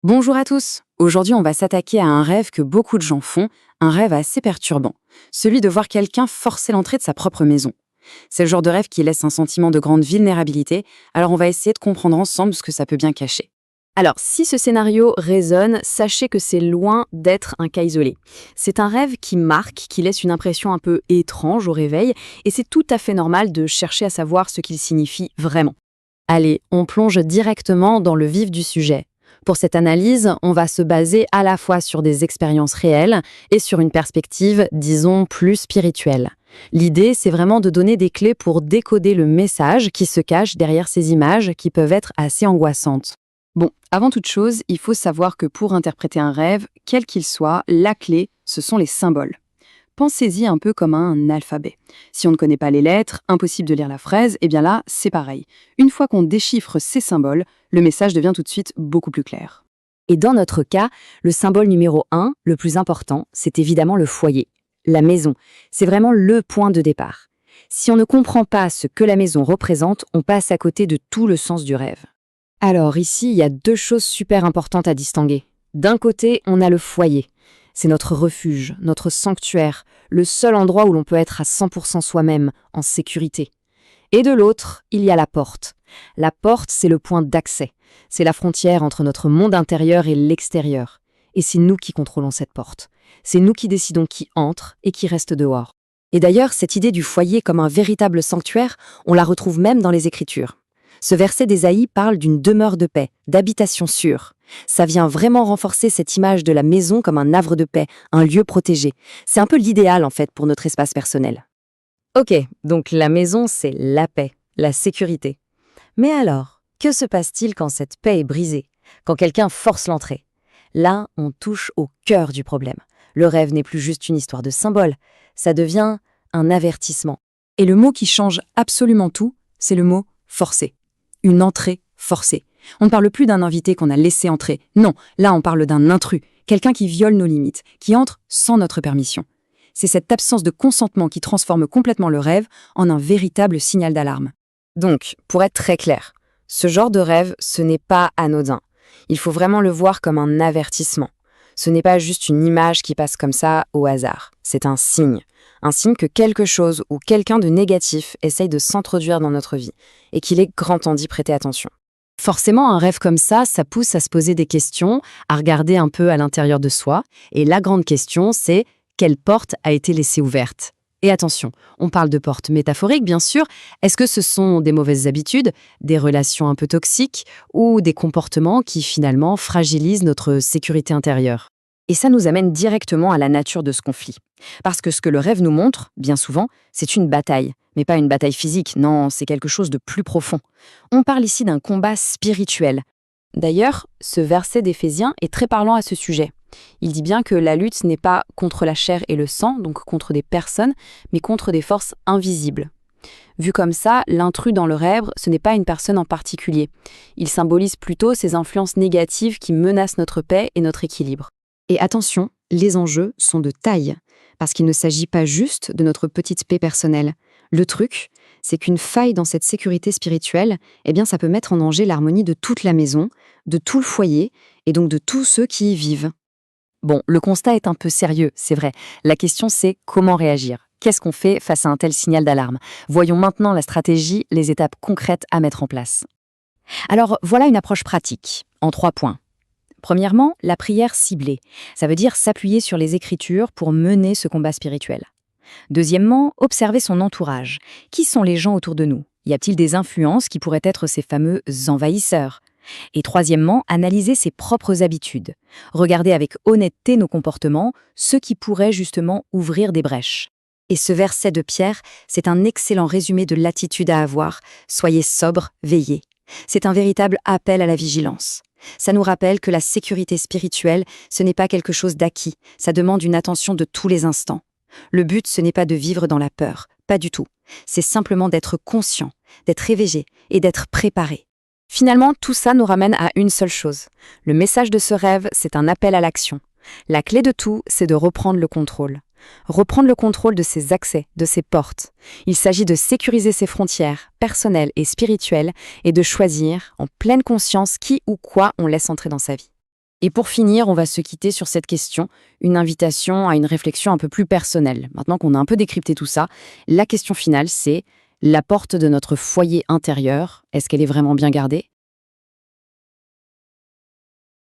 Bonjour à tous. Aujourd'hui, on va s'attaquer à un rêve que beaucoup de gens font, un rêve assez perturbant, celui de voir quelqu'un forcer l'entrée de sa propre maison. C'est le genre de rêve qui laisse un sentiment de grande vulnérabilité, alors on va essayer de comprendre ensemble ce que ça peut bien cacher. Alors, si ce scénario résonne, sachez que c'est loin d'être un cas isolé. C'est un rêve qui marque, qui laisse une impression un peu étrange au réveil, et c'est tout à fait normal de chercher à savoir ce qu'il signifie vraiment. Allez, on plonge directement dans le vif du sujet. Pour cette analyse, on va se baser à la fois sur des expériences réelles et sur une perspective, disons, plus spirituelle. L'idée, c'est vraiment de donner des clés pour décoder le message qui se cache derrière ces images qui peuvent être assez angoissantes. Bon, avant toute chose, il faut savoir que pour interpréter un rêve, quel qu'il soit, la clé, ce sont les symboles. Pensez-y un peu comme un alphabet. Si on ne connaît pas les lettres, impossible de lire la phrase, et bien là, c'est pareil. Une fois qu'on déchiffre ces symboles, le message devient tout de suite beaucoup plus clair. Et dans notre cas, le symbole numéro 1, le plus important, c'est évidemment le foyer, la maison. C'est vraiment le point de départ. Si on ne comprend pas ce que la maison représente, on passe à côté de tout le sens du rêve. Alors ici, il y a deux choses super importantes à distinguer. D'un côté, on a le foyer. C'est notre refuge, notre sanctuaire, le seul endroit où l'on peut être à 100% soi-même, en sécurité. Et de l'autre, il y a la porte. La porte, c'est le point d'accès. C'est la frontière entre notre monde intérieur et l'extérieur. Et c'est nous qui contrôlons cette porte. C'est nous qui décidons qui entre et qui reste dehors. Et d'ailleurs, cette idée du foyer comme un véritable sanctuaire, on la retrouve même dans les Écritures. Ce verset d'Ésaïe parle d'une demeure de paix, d'habitation sûre. Ça vient vraiment renforcer cette image de la maison comme un havre de paix, un lieu protégé. C'est un peu l'idéal en fait pour notre espace personnel. Ok, donc la maison c'est la paix, la sécurité. Mais alors, que se passe-t-il quand cette paix est brisée, quand quelqu'un force l'entrée? Là, on touche au cœur du problème. Le rêve n'est plus juste une histoire de symbole, ça devient un avertissement. Et le mot qui change absolument tout, c'est le mot forcer. Une entrée forcée. On ne parle plus d'un invité qu'on a laissé entrer. Non, là on parle d'un intrus, quelqu'un qui viole nos limites, qui entre sans notre permission. C'est cette absence de consentement qui transforme complètement le rêve en un véritable signal d'alarme. Donc, pour être très clair, ce genre de rêve, ce n'est pas anodin. Il faut vraiment le voir comme un avertissement. Ce n'est pas juste une image qui passe comme ça au hasard. C'est un signe. Un signe que quelque chose ou quelqu'un de négatif essaye de s'introduire dans notre vie et qu'il est grand temps d'y prêter attention. Forcément, un rêve comme ça pousse à se poser des questions, à regarder un peu à l'intérieur de soi. Et la grande question, c'est quelle porte a été laissée ouverte? Et attention, on parle de porte métaphorique, bien sûr. Est-ce que ce sont des mauvaises habitudes, des relations un peu toxiques ou des comportements qui finalement fragilisent notre sécurité intérieure? Et ça nous amène directement à la nature de ce conflit. Parce que ce que le rêve nous montre, bien souvent, c'est une bataille. Mais pas une bataille physique, non, c'est quelque chose de plus profond. On parle ici d'un combat spirituel. D'ailleurs, ce verset d'Éphésiens est très parlant à ce sujet. Il dit bien que la lutte n'est pas contre la chair et le sang, donc contre des personnes, mais contre des forces invisibles. Vu comme ça, l'intrus dans le rêve, ce n'est pas une personne en particulier. Il symbolise plutôt ces influences négatives qui menacent notre paix et notre équilibre. Et attention, les enjeux sont de taille, parce qu'il ne s'agit pas juste de notre petite paix personnelle. Le truc, c'est qu'une faille dans cette sécurité spirituelle, eh bien ça peut mettre en danger l'harmonie de toute la maison, de tout le foyer, et donc de tous ceux qui y vivent. Bon, le constat est un peu sérieux, c'est vrai. La question c'est comment réagir? Qu'est-ce qu'on fait face à un tel signal d'alarme? Voyons maintenant la stratégie, les étapes concrètes à mettre en place. Alors voilà une approche pratique, en 3 points. Premièrement, la prière ciblée. Ça veut dire s'appuyer sur les Écritures pour mener ce combat spirituel. Deuxièmement, observer son entourage. Qui sont les gens autour de nous? Y a-t-il des influences qui pourraient être ces fameux envahisseurs? Et troisièmement, analyser ses propres habitudes. Regarder avec honnêteté nos comportements, ceux qui pourraient justement ouvrir des brèches. Et ce verset de Pierre, c'est un excellent résumé de l'attitude à avoir. Soyez sobre, veillez. C'est un véritable appel à la vigilance. Ça nous rappelle que la sécurité spirituelle, ce n'est pas quelque chose d'acquis, ça demande une attention de tous les instants. Le but, ce n'est pas de vivre dans la peur, pas du tout. C'est simplement d'être conscient, d'être éveillé et d'être préparé. Finalement, tout ça nous ramène à une seule chose. Le message de ce rêve, c'est un appel à l'action. La clé de tout, c'est de reprendre le contrôle. Reprendre le contrôle de ses accès, de ses portes. Il s'agit de sécuriser ses frontières, personnelles et spirituelles, et de choisir, en pleine conscience, qui ou quoi on laisse entrer dans sa vie. Et pour finir, on va se quitter sur cette question, une invitation à une réflexion un peu plus personnelle. Maintenant qu'on a un peu décrypté tout ça, la question finale, c'est la porte de notre foyer intérieur, est-ce qu'elle est vraiment bien gardée?